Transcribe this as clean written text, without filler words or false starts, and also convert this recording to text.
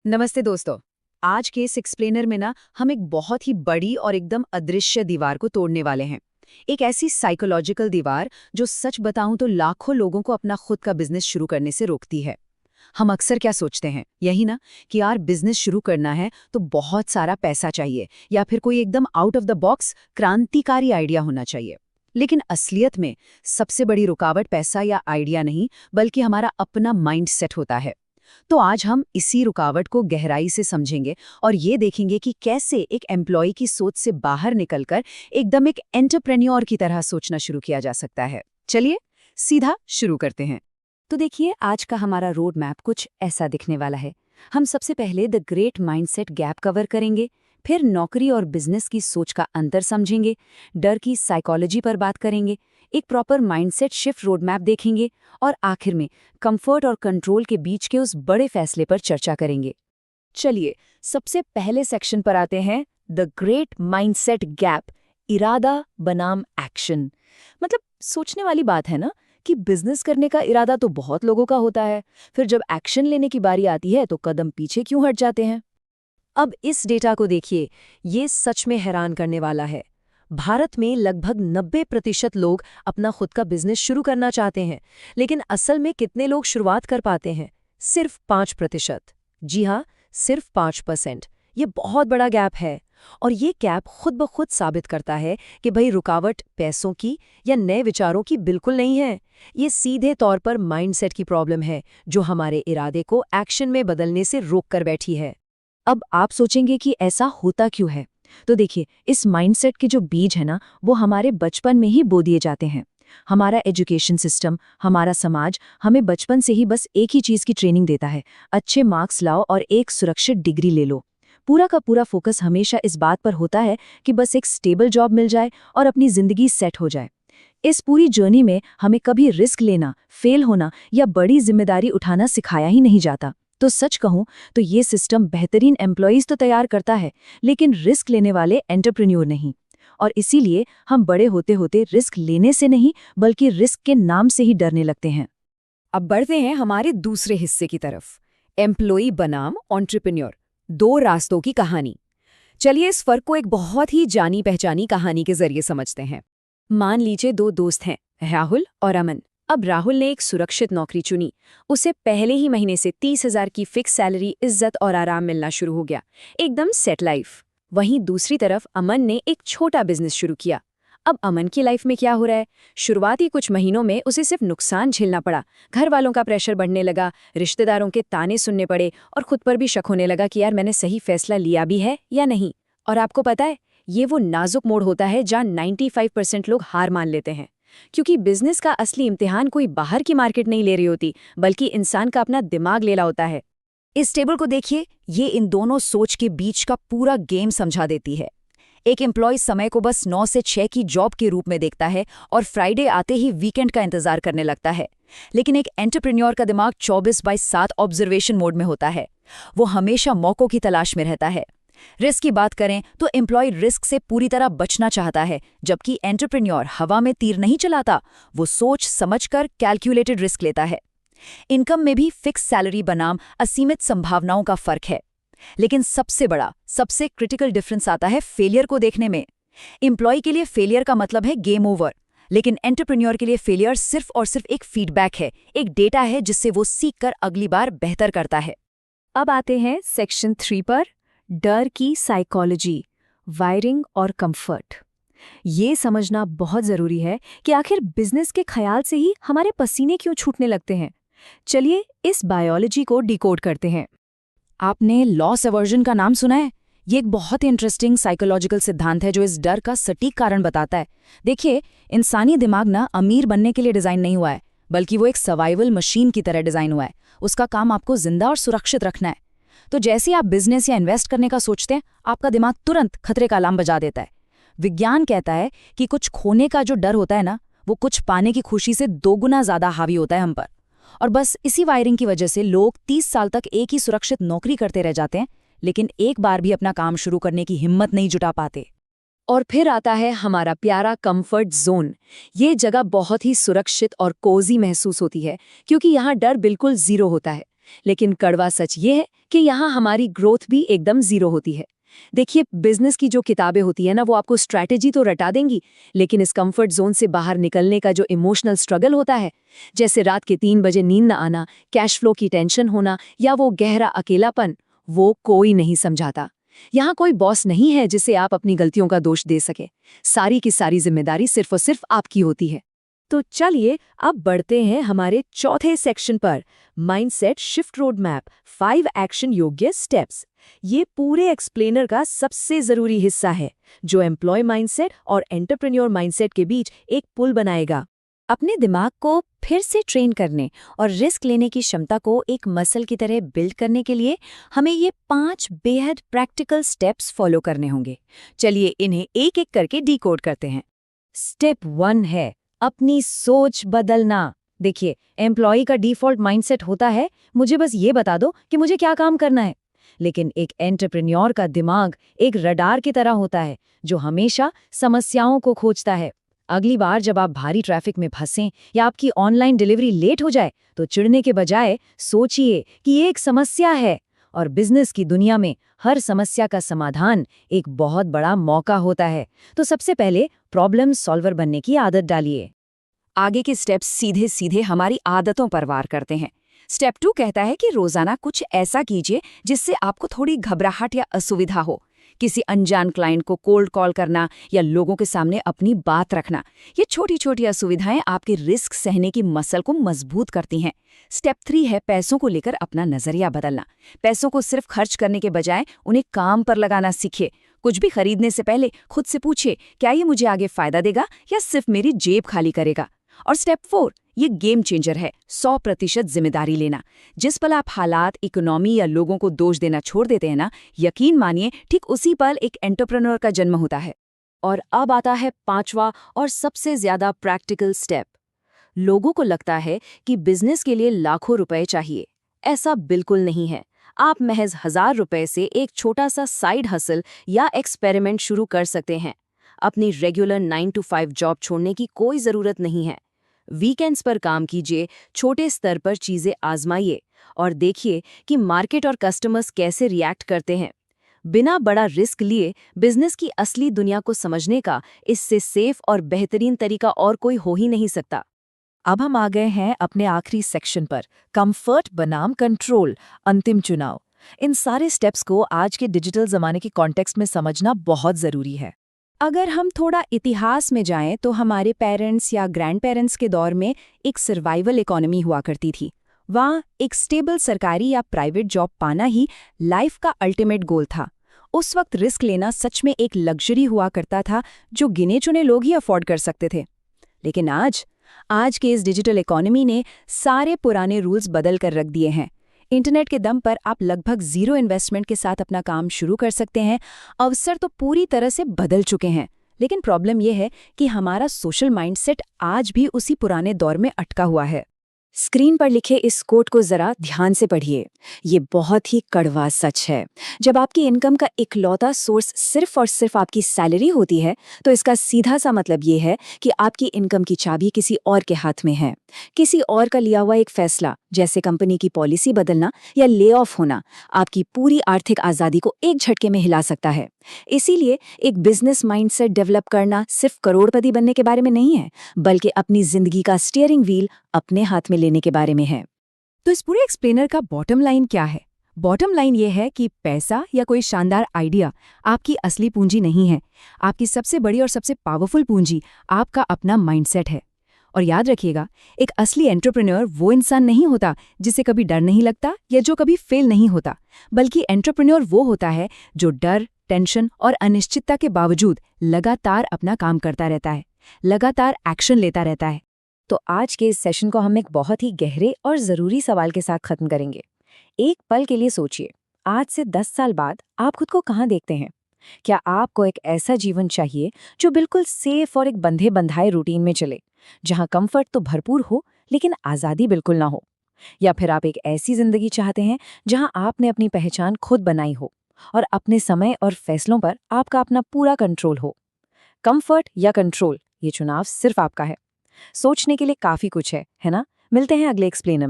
नमस्ते दोस्तों। आज के इस एक्सप्लेनर में ना हम एक बहुत ही बड़ी और एकदम अदृश्य दीवार को तोड़ने वाले हैं। एक ऐसी साइकोलॉजिकल दीवार जो सच बताऊं तो लाखों लोगों को अपना खुद का बिजनेस शुरू करने से रोकती है। हम अक्सर क्या सोचते हैं, यही ना, कि यार बिजनेस शुरू करना है तो बहुत सारा पैसा चाहिए या फिर कोई एकदम आउट ऑफ द बॉक्स क्रांतिकारी आइडिया होना चाहिए। लेकिन असलियत में सबसे बड़ी रुकावट पैसा या आइडिया नहीं, बल्कि हमारा अपना माइंड सेट होता है। तो आज हम इसी रुकावट को गहराई से समझेंगे और ये देखेंगे कि कैसे एक एम्प्लॉय की सोच से बाहर निकलकर एकदम एक एंटरप्रेन्योर की तरह सोचना शुरू किया जा सकता है। चलिए सीधा शुरू करते हैं। तो देखिए, आज का हमारा रोड मैप कुछ ऐसा दिखने वाला है। हम सबसे पहले the great mindset gap cover करेंगे, फिर नौकरी और बिजनेस की सोच का अंतर समझेंगे, डर की साइकोलॉजी पर बात करेंगे, एक proper mindset shift road map देखेंगे और आखिर में कंफर्ट और कंट्रोल के बीच के उस बड़े फैसले पर चर्चा करेंगे। चलिए, सबसे पहले सेक्शन पर आते हैं, द ग्रेट माइंडसेट गैप, इरादा बनाम एक्शन। मतलब सोचने वाली बात है ना कि बिजनेस करने का इरादा तो बहुत लोगों का होता है, फिर जब एक्शन लेने की बारी आती है तो कदम पीछे क्यों हट जाते हैं। अब इस डेटा को देखिए, ये सच में हैरान करने वाला है। भारत में लगभग 90% लोग अपना खुद का बिजनेस शुरू करना चाहते हैं, लेकिन असल में कितने लोग शुरुआत कर पाते हैं? सिर्फ 5%। जी हाँ, सिर्फ 5%। ये बहुत बड़ा गैप है। और ये गैप खुद ब खुद साबित करता है कि भाई रुकावट पैसों की या नए विचारों की बिल्कुल नहीं है। ये सीधे तौर पर माइंडसेट की प्रॉब्लम है, जो हमारे इरादे को एक्शन में बदलने से रोक कर बैठी है। अब आप सोचेंगे कि ऐसा होता क्यों है। तो देखिए, इस माइंडसेट के जो बीज है ना, वो हमारे बचपन में ही बो दिए जाते हैं। हमारा एजुकेशन सिस्टम, हमारा समाज हमें बचपन से ही बस एक ही चीज़ की ट्रेनिंग देता है, अच्छे मार्क्स लाओ और एक सुरक्षित डिग्री ले लो। पूरा का पूरा फोकस हमेशा इस बात पर होता है कि बस एक स्टेबल जॉब मिल जाए और अपनी जिंदगी सेट हो जाए। इस पूरी जर्नी में हमें कभी रिस्क लेना, फेल होना या बड़ी जिम्मेदारी उठाना सिखाया ही नहीं जाता। तो सच कहूं तो ये सिस्टम बेहतरीन एम्प्लॉयज तो तैयार करता है, लेकिन रिस्क लेने वाले एंटरप्रेन्योर नहीं। और इसीलिए हम बड़े होते होते रिस्क लेने से नहीं, बल्कि रिस्क के नाम से ही डरने लगते हैं। अब बढ़ते हैं हमारे दूसरे हिस्से की तरफ, एम्प्लॉय बनाम एंटरप्रेन्योर, दो रास्तों की कहानी। चलिए इस फर्क को एक बहुत ही जानी पहचानी कहानी के जरिए समझते हैं। मान लीजिए दो दोस्त हैं, राहुल और अमन। अब राहुल ने एक सुरक्षित नौकरी चुनी। उसे पहले ही महीने से 30,000 की फिक्स सैलरी, इज्जत और आराम मिलना शुरू हो गया, एकदम सेट लाइफ। वहीं दूसरी तरफ अमन ने एक छोटा बिजनेस शुरू किया। अब अमन की लाइफ में क्या हो रहा है? शुरुआती कुछ महीनों में उसे सिर्फ नुकसान झेलना पड़ा, घर वालों का प्रेशर बढ़ने लगा, रिश्तेदारों के ताने सुनने पड़े और खुद पर भी शक होने लगा कि यार मैंने सही फैसला लिया भी है या नहीं। और आपको पता है, ये वो नाजुक मोड़ होता है जहाँ 95% लोग हार मान लेते हैं, क्योंकि बिजनेस का असली इम्तिहान कोई बाहर की मार्केट नहीं ले रही होती, बल्कि इंसान का अपना दिमाग ले रहा होता है। इस टेबल को देखिए, ये इन दोनों सोच के बीच का पूरा गेम समझा देती है। एक एम्प्लॉय समय को बस 9 से 6 की जॉब के रूप में देखता है और फ्राइडे आते ही वीकेंड का इंतजार करने लगता है। लेकिन एक एंटरप्रेन्योर का दिमाग 24/7 ऑब्जर्वेशन मोड में होता है। वो हमेशा मौकों की तलाश में रहता है। रिस्क की बात करें तो एम्प्लॉय रिस्क से पूरी तरह बचना चाहता है, जबकि एंटरप्रेन्योर हवा में तीर नहीं चलाता, वो सोच समझकर कैलकुलेटेड रिस्क लेता है। इनकम में भी फिक्स सैलरी बनाम असीमित संभावनाओं का फर्क है। लेकिन सबसे बड़ा, सबसे क्रिटिकल डिफरेंस आता है फेलियर को देखने में। एम्प्लॉय के लिए फेलियर का मतलब है गेम ओवर, लेकिन एंटरप्रेन्योर के लिए फेलियर सिर्फ और सिर्फ एक फीडबैक है, एक डेटा है जिससे वो सीखकर अगली बार बेहतर करता है। अब आते हैं सेक्शन 3 पर, डर की साइकोलॉजी, वायरिंग और कंफर्ट। ये समझना बहुत जरूरी है कि आखिर बिजनेस के ख्याल से ही हमारे पसीने क्यों छूटने लगते हैं। चलिए इस बायोलॉजी को डिकोड करते हैं। आपने लॉस एवर्जन का नाम सुना है? ये एक बहुत इंटरेस्टिंग साइकोलॉजिकल सिद्धांत है जो इस डर का सटीक कारण बताता है। देखिए, इंसानी दिमाग ना अमीर बनने के लिए डिजाइन नहीं हुआ है, बल्कि वो एक सर्वाइवल मशीन की तरह डिजाइन हुआ है। उसका काम आपको जिंदा और सुरक्षित रखना है। तो जैसे आप बिजनेस या इन्वेस्ट करने का सोचते हैं, आपका दिमाग तुरंत खतरे का अलार्म बजा देता है। विज्ञान कहता है कि कुछ खोने का जो डर होता है ना, वो कुछ पाने की खुशी से 2 गुना ज्यादा हावी होता है हम पर। और बस इसी वायरिंग की वजह से लोग 30 साल तक एक ही सुरक्षित नौकरी करते रह जाते हैं, लेकिन एक बार भी अपना काम शुरू करने की हिम्मत नहीं जुटा पाते। और फिर आता है हमारा प्यारा कंफर्ट जोन। ये जगह बहुत ही सुरक्षित और कोजी महसूस होती है, क्योंकि यहाँ डर बिल्कुल जीरो होता है। लेकिन कड़वा सच ये है कि यहाँ हमारी ग्रोथ भी एकदम जीरो होती है। देखिए, बिजनेस की जो किताबें होती है ना, वो आपको स्ट्रैटेजी तो रटा देंगी, लेकिन इस कंफर्ट जोन से बाहर निकलने का जो इमोशनल स्ट्रगल होता है, जैसे रात के 3 बजे नींद न आना, कैश फ्लो की टेंशन होना या वो गहरा अकेलापन, वो कोई नहीं समझाता। यहाँ कोई बॉस नहीं है जिसे आप अपनी गलतियों का दोष दे सके। सारी की सारी जिम्मेदारी सिर्फ और सिर्फ आपकी होती है। तो चलिए अब बढ़ते हैं हमारे चौथे सेक्शन पर, mindset shift road map, 5 action योग्य स्टेप्स। ये पूरे एक्सप्लेनर का सबसे जरूरी हिस्सा है, जो एम्प्लॉय माइंडसेट और एंटरप्रेन्योर माइंडसेट के बीच एक पुल बनाएगा। अपने दिमाग को फिर से ट्रेन करने और रिस्क लेने की क्षमता को एक मसल की तरह बिल्ड करने के लिए हमें ये 5 बेहद प्रैक्टिकल स्टेप्स फॉलो करने होंगे। चलिए इन्हें एक एक करके डिकोड करते हैं। स्टेप 1 है अपनी सोच बदलना। देखिए, एम्प्लॉय का डिफॉल्ट माइंडसेट होता है, मुझे बस ये बता दो कि मुझे क्या काम करना है। लेकिन एक एंटरप्रेन्योर का दिमाग एक रडार की तरह होता है, जो हमेशा समस्याओं को खोजता है। अगली बार जब आप भारी ट्रैफिक में फंसें या आपकी ऑनलाइन डिलीवरी लेट हो जाए, तो चिढ़ने के बजाय सोचिए कि ये एक समस्या है, और बिजनेस की दुनिया में हर समस्या का समाधान एक बहुत बड़ा मौका होता है। तो सबसे पहले प्रॉब्लम सॉल्वर बनने की आदत डालिए। आगे के स्टेप्स सीधे सीधे हमारी आदतों पर वार करते हैं। स्टेप 2 कहता है कि रोजाना कुछ ऐसा कीजिए जिससे आपको थोड़ी घबराहट या असुविधा हो। किसी अनजान क्लाइंट को कोल्ड कॉल करना या लोगों के सामने अपनी बात रखना, ये छोटी छोटी असुविधाएं आपके रिस्क सहने की मसल को मजबूत करती हैं। स्टेप 3 है पैसों को लेकर अपना नजरिया बदलना। पैसों को सिर्फ खर्च करने के बजाय उन्हें काम पर लगाना सीखिए। कुछ भी खरीदने से पहले खुद से पूछिए, क्या ये मुझे आगे फायदा देगा या सिर्फ मेरी जेब खाली करेगा। और स्टेप 4, ये गेम चेंजर है, 100% जिम्मेदारी लेना। जिस पल आप हालात, इकोनॉमी या लोगों को दोष देना छोड़ देते हैं ना, यकीन मानिए ठीक उसी पल एक एंटरप्रेन्योर का जन्म होता है। और अब आता है 5वां और सबसे ज्यादा प्रैक्टिकल स्टेप। लोगों को लगता है कि बिजनेस के लिए लाखों रुपए चाहिए। ऐसा बिल्कुल नहीं है। आप महज 1000 रुपए से एक छोटा सा साइड हसल या एक्सपेरिमेंट शुरू कर सकते हैं। अपनी रेगुलर 9 to 5 जॉब छोड़ने की कोई जरूरत नहीं है। वीकेंड्स पर काम कीजिए, छोटे स्तर पर चीजें आजमाइए और देखिए कि मार्केट और कस्टमर्स कैसे रिएक्ट करते हैं। बिना बड़ा रिस्क लिए बिजनेस की असली दुनिया को समझने का इससे सेफ और बेहतरीन तरीका और कोई हो ही नहीं सकता। अब हम आ गए हैं अपने आखिरी सेक्शन पर, कंफर्ट बनाम कंट्रोल, अंतिम चुनाव। इन सारे स्टेप्स को आज के डिजिटल जमाने के कॉन्टेक्स्ट में समझना बहुत जरूरी है। अगर हम थोड़ा इतिहास में जाएं तो हमारे पेरेंट्स या ग्रैंड पेरेंट्स के दौर में एक सर्वाइवल इकोनॉमी हुआ करती थी। वहाँ एक स्टेबल सरकारी या प्राइवेट जॉब पाना ही लाइफ का अल्टीमेट गोल था। उस वक्त रिस्क लेना सच में एक लग्जरी हुआ करता था, जो गिने चुने लोग ही अफोर्ड कर सकते थे। लेकिन आज के इस डिजिटल इकोनॉमी ने सारे पुराने रूल्स बदल कर रख दिए हैं। इंटरनेट के दम पर आप लगभग 0 इन्वेस्टमेंट के साथ अपना काम शुरू कर सकते हैं। अवसर तो पूरी तरह से बदल चुके हैं, लेकिन प्रॉब्लम यह है कि हमारा सोशल माइंडसेट आज भी उसी पुराने दौर में अटका हुआ है। स्क्रीन पर लिखे इस कोट को जरा ध्यान से पढ़िए। ये बहुत ही कड़वा सच है। जब आपकी इनकम का इकलौता सोर्स सिर्फ और सिर्फ आपकी सैलरी होती है, तो इसका सीधा सा मतलब ये है कि आपकी इनकम की चाबी किसी और के हाथ में है। किसी और का लिया हुआ एक फैसला, जैसे कंपनी की पॉलिसी बदलना या ले ऑफ होना, आपकी पूरी आर्थिक आज़ादी को एक झटके में हिला सकता है। इसीलिए एक बिजनेस माइंडसेट डेवलप करना सिर्फ करोड़पति बनने के बारे में नहीं है, बल्कि अपनी जिंदगी का स्टीयरिंग व्हील अपने हाथ में लेने के बारे में है। तो इस पूरे एक्सप्लेनर का बॉटम लाइन क्या है? बॉटम लाइन ये है कि पैसा या कोई शानदार आइडिया आपकी असली पूंजी नहीं है। आपकी सबसे बड़ी और सबसे पावरफुल पूंजी आपका अपना माइंडसेट है। और याद रखिएगा, एक असली एंटरप्रेन्योर वो इंसान नहीं होता जिसे कभी डर नहीं लगता या जो कभी फेल नहीं होता, बल्कि एंटरप्रेन्योर वो होता है जो डर, टेंशन और अनिश्चितता के बावजूद लगातार अपना काम करता रहता है, लगातार एक्शन लेता रहता है। तो आज के इस सेशन को हम एक बहुत ही गहरे और ज़रूरी सवाल के साथ खत्म करेंगे। एक पल के लिए सोचिए, आज से 10 साल बाद आप खुद को कहाँ देखते हैं? क्या आपको एक ऐसा जीवन चाहिए जो बिल्कुल सेफ और एक बंधे बंधाए रूटीन में चले, जहाँ कंफर्ट तो भरपूर हो लेकिन आज़ादी बिल्कुल ना हो? या फिर आप एक ऐसी जिंदगी चाहते हैं जहाँ आपने अपनी पहचान खुद बनाई हो और अपने समय और फैसलों पर आपका अपना पूरा कंट्रोल हो? कंफर्ट या कंट्रोल, ये चुनाव सिर्फ आपका है। सोचने के लिए काफी कुछ है ना? मिलते हैं अगले एक्सप्लेनर में।